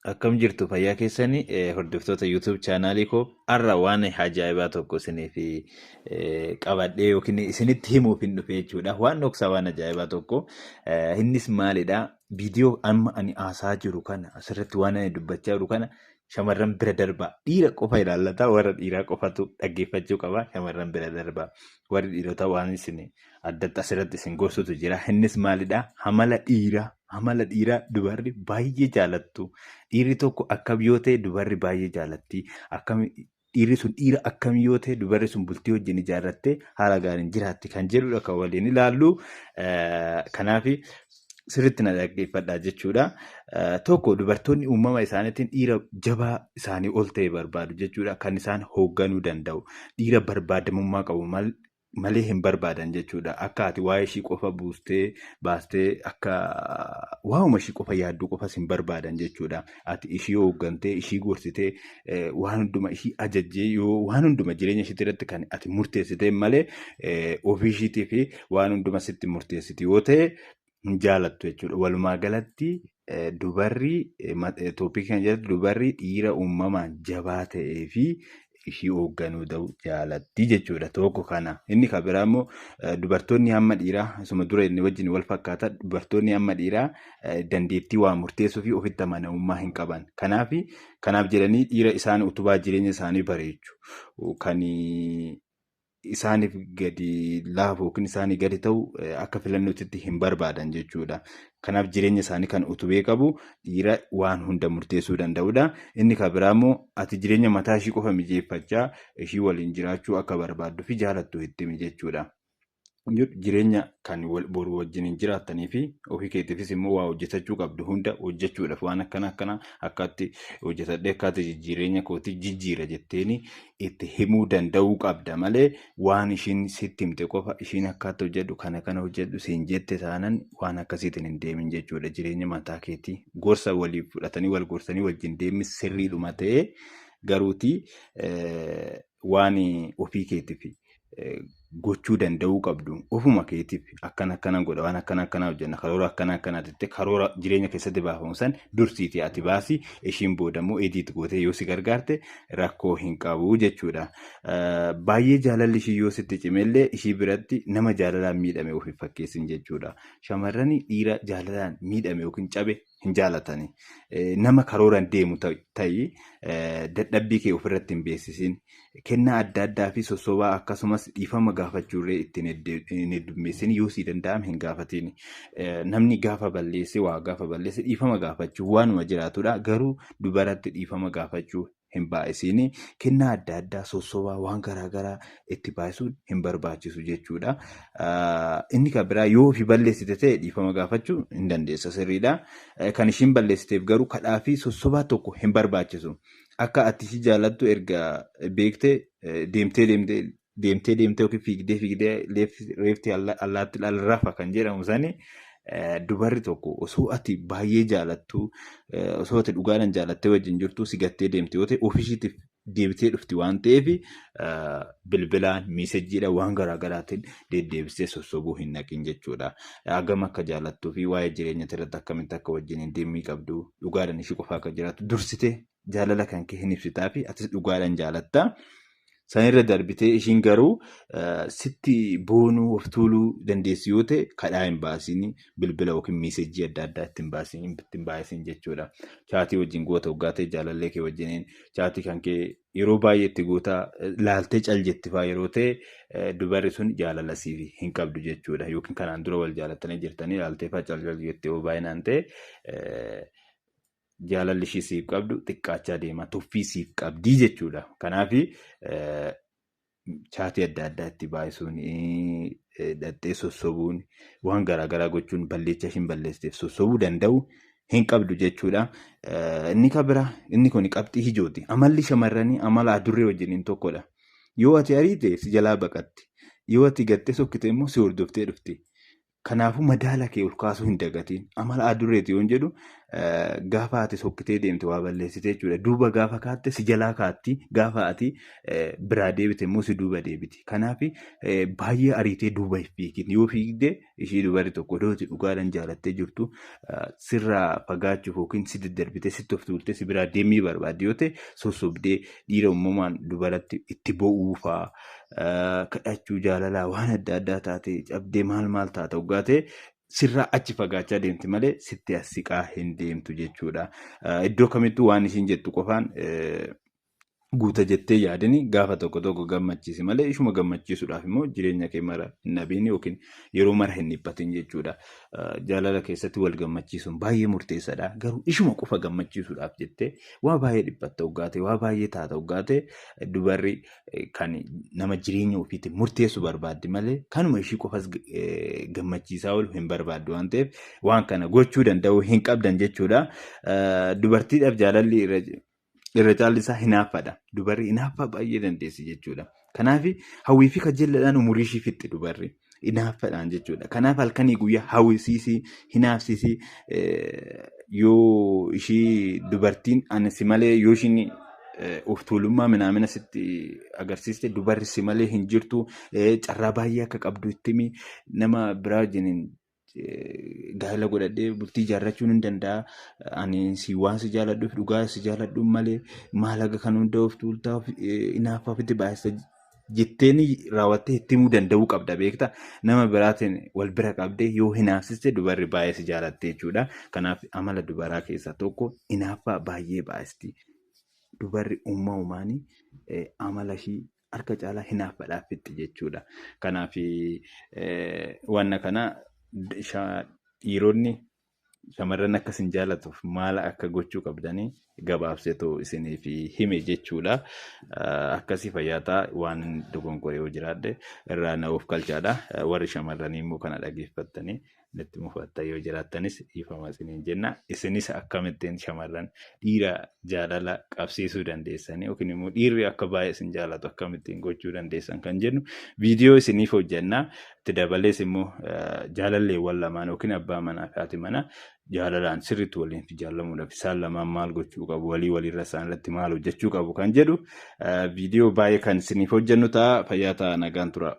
Akkam jirtu fayyaa keessanii hordoftoota YouTube chaanaalii koo har'a waan ajaa'ibaa tokko isiniif qabadhee yookiin isinitti himuuf hin dhufe jechuudha. Waan dhoksaa waan ajaa'ibaa tokko innis maalidhaa? Viidiyoo amma ani haasaa jiru kana asirratti waan ani dubbachaa jiru kana shamarran bira darbaa. Dhiira qofa ilaallata, warra dhiiraa qofatu dhaggeeffachuu qaba. Shamarran bira darbaa. Warri dhiirota waan isin addatti asirratti isin gorsutu jira. Innis maalidhaa? Amala dhiiraa dubarri baay'ee jaalattu. Dhiirri tokko akkam yoo ta'e dubarri baay'ee jaalatti. Dhiirri sun dhiira akkam yoo ta'e dubarri sun bultii wajjin ijaarrattee haala gaariin jiraatti kan jedhudha kan waliin ilaallu. Kanaaf sirriitti na dhaggeeffadhaa jechuudha. Tokko dubartoonni uumama isaaniitiin dhiira jabaa isaanii ol ta'e barbaadu jechuudha. Kan isaan hoogganuu danda'u. Dhiira barbaadamummaa qabu malee hin barbaadan jechuudha. Akka ati waa'ee ishii qofa baastee akka waa'uma ishii qofa yaadduu qofas hin barbaadan jechuudha. Ati ishii hooggantee, ishii gorsitee, waan hunduma ishii ajajjee yoo waan hunduma jireenya ishii irratti kan ati murteessitee malee ofii ishiitii fi waan hunduma sitti murteessiti yoo ta'e hin jaalattu jechuudha. Walumaa galatti dubarri tooppikii kana jalatti dubarri dhiira uumamaan jabaa ta'ee fi ishii hoogganuu jaalatti jechuudha. Tokko kana. Inni kan biraa immoo dubartoonni hamma dhiiraa isuma dura inni wajjin wal fakkaata. Dubartoonni hamma dhiiraa dandeettii waa murteessuu fi ofitti amanamummaa hin qaban. Kanaaf jedhanii dhiira isaan utubaa jireenya isaanii bareechu. Kan isaaniif gadi laafu yookiin isaanii gadi ta'u akka filannootti hin barbaadan jechuudha. Kanaaf jireenya isaanii kan utubee qabu dhiira waan hunda murteessuu danda'udha. Inni kan biraa immoo ati jireenya mataa ishii qofa mijeeffachaa ishii waliin jiraachuu akka barbaaddu fi jaalattu itti himi jechuudha. Jireenya kan boru wajjin hin jiraattanii fi ofii keetiifis immoo waa hojjetachuu qabdu hunda hojjechuudhaaf waan akkana akkaatti hojjetadhee akkaatti jireenya kootii jijjiira jetteeni itti himuu danda'uu qabda malee waan ishiin sitti himte qofa ishiin akkaatti hojjedhu kana hojjedhu siin jette taanan waan akkasiitiin hin deemin jechuudha. Jireenya mataa keetii gorsa waliif fudhatanii wal gorsanii wajjin deemin sirriidhuma ta'ee garuutii waan ofii keetiif gochuu danda'uu qabdu ofuma keetiif akkana godha waan akkana hojjenna karoora akkana jettee karoora jireenya keessatti baafamu san dursiiti ati baasii ishiin boodammoo ediit gootee yoo si gargaarte rakkoo hin qabu jechuudha. Baay'ee jaalalli ishii yoo sitti cimellee ishii biratti nama jaalalaan miidhame ofiif fakkeessin jechuudha. Shamarran dhiira jaalalaan miidhame yookiin cabe hin jaalatani. Nama karooraan deemu ta'ii dadhabbii kee ofirratti hin beeksisin. Kennaa adda addaa fi sossobaa akkasumas dhiifama gaafachuurree ittiin heddummeessin yoo si danda'ame hin gaafatin. Namni gaafa balleesse dhiifama gaafachuu waanuma jiraatudha. Garuu dubaratti dhiifama gaafachuu hin baay'isin. Kennaa adda addaa sossobaa waan garaagaraa itti baay'isuun hin barbaachisu jechuudha. Inni kan biraa yoo ofii balleessite ta'e dhiifama gaafachuu hin dandeessa sirriidha. Kan ishiin balleessiteef garuu kadhaa fi sossobaa tokko hin barbaachisu. Akka ati si jaalattu erga beektee deemtee yookiin fiigdee reefti allaatti rafa kan jedhamu sani dubarri tokko osoo ati baay'ee jaalattu osoo ati dhugaadhaan jaalattee wajjin jirtu si gattee deemte yoo ta'e ofiishiitiif deebitee dhufti waan ta'eef bilbilaan miisejjiidhaan waan garaagaraatiin deddeebistee sossobuu hin naqin jechuudha. Hagam akka jaalattuu fi waa'ee jireenya irratti akkamitti akka wajjin hin deemii qabdu dhugaadhaan ishii qofaa akka jiraattu dursitee jaalala kan kee hin ibsitaa fi atis dhugaadhaan jaalatta. Sanirra darbitee ishiin garuu sitti boonuu of tuuluu dandeessi yoo ta'e kadhaa hin baasiin bilbila yookiin miisejjii adda addaa ittiin baasiin jechuudha. Chaatii wajjin goota waggaa ta'e jaalallee kee wajjiniin chaatii kan kee yeroo baay'ee itti goota laaltee caljettifaa yeroo ta'e dubarri sun jaalala siif hin qabdu jechuudha. Yookiin kanaan dura wal jaalattanii jirtanii laalteefaa caljettee yoo baay'inaan ta'e jaalalli ishii siif qabdu xiqqaachaa deema tuffii siif qabdii jechuudha. Kanaaf chaatii adda addaa itti baay'isuun dhattee sossobuun waan garaagaraa gochuun balleessa ishiin balleessiteef sossobuu danda'u hin qabdu jechuudha. Inni kan biraa inni kun qabxii ijooti. Amalli shamarranii amala adurree wajjiniin tokkodha. Yoo ati ariite si jalaa baqatti. Yoo ati gattee sokkite immoo si hordoftee dhufti. Kanaafuu madaala kee ol kaasuu hin dagatiin. Amala adurreeti yoon jedhu gaafa ati sokkitee deemte waa balleessite jechuudha. Duuba gaafa kaatte si jalaa kaatti gaafa ati biraa deebite immoo si duuba deebiti. Kanaaf baay'ee ariitee duuba hin fiigin. Yoo fiigde ishii dubarri tokko iddoo dhugaadhaan jaalattee jirtu sirraa fagaachuuf yookiin si daddarbitee sitti of tuultee si biraa deemuu barbaadde yoo ta'e sossobdee dhiira uumamaan dubaratti itti bo'uu fa'aa kadhachuu jaalalaa waan adda addaa taate cabdee maal taata hoggaatee sirraa achi fagaachaa deemti malee sitti as siqaa hin deemtu jechuudha. Iddoo kamittuu waan ishiin jettu qofaan guuta jettee yaadini gaafa tokko gammachiisi malee ishuma gammachiisuudhaaf immoo jireenya kee mara hin dhabiin yookiin yeroo mara hin dhiphatin jechuudha. Jaalala keessatti wal gammachiisuun baay'ee murteessaadha. Garuu ishuma qofa gammachiisuudhaaf jettee waa baay'ee dhiphatta hoggaate waa baay'ee taata hoggaate dubarri kan nama jireenya ofiitiin murteessu barbaaddi malee kanuma ishii qofas gammachiisaa oolu hin barbaaddu waan ta'eef waan kana gochuu danda'u hin qabdan jechuudha. Dubartiidhaaf jaalalli irra caalli isaa hinaaffaadha. Dubarri hinaaffaa baay'ee dandeessi jechuudha. Kanaaf hawwii fi kajeelladhaan umurii ishii fixxi dubarri hinaaffaadhaan jechuudha. Kanaaf halkanii guyyaa hawwisiisii hinaafsisii yoo ishii dubartiin ansi malee yoo ishiin of tuulummaa minaamina sitti agarsiiste dubarri si malee hin jirtu carraa baay'ee akka qabdu ittimi nama biraa wajjiniin gaa'ela godhadhee bultii ijaarrachuu hin danda'a. Ani waan si jaaladhuuf dhugaa si jaaladhu malee maalaqa kan hunda of tuultaa hinaaffaa ofitti baay'isa jetteen raawwattee itti himuu danda'uu qabda beekta. Nama biraatiin wal bira qabdee yoo hinaafsiste dubarri baay'ee si jaalatte jechuudha. Kanaaf amala dubaraa keessaa tokko hinaaffaa baay'ee baay'isti. Dubarri uumamumaanii amala ishii harka caalaa hinaaffaadhaaf fixxi jechuudha. Kanaaf wanna kana dhiironni shamarran akkas hin jaalatuuf maal akka gochuu qabdanii gabaabseetoo isiniif hime jechuudha. Akkasii fayyaataa waan dogonkore yoo jiraadde irraa na of galchaadha. Warri shamarranii immoo kana dhageeffattanii natti mufattan yoo jiraattanis dhiifama isiniin jenna. Isinis akkamittiin shamarran dhiira jaalala qabsiisuu dandeessanii yookiin immoo dhiirri akka baay'ee isin jaalatu akkamittiin gochuu dandeessan kan jennu viidiyoo isiniif hojjenna. Itti dabalees immoo jaalalleewwan lamaan yookiin abbaa manaa fi haati manaa jaalalaan sirriitti waliin jaallamuudhaaf isaan lamaan maal gochuu qabu walirra isaan irratti maal hojjechuu qabu kan jedhu viidiyoo baay'ee kan isiniif hojjennu ta'a. Fayyaa ta'a nagaan tura.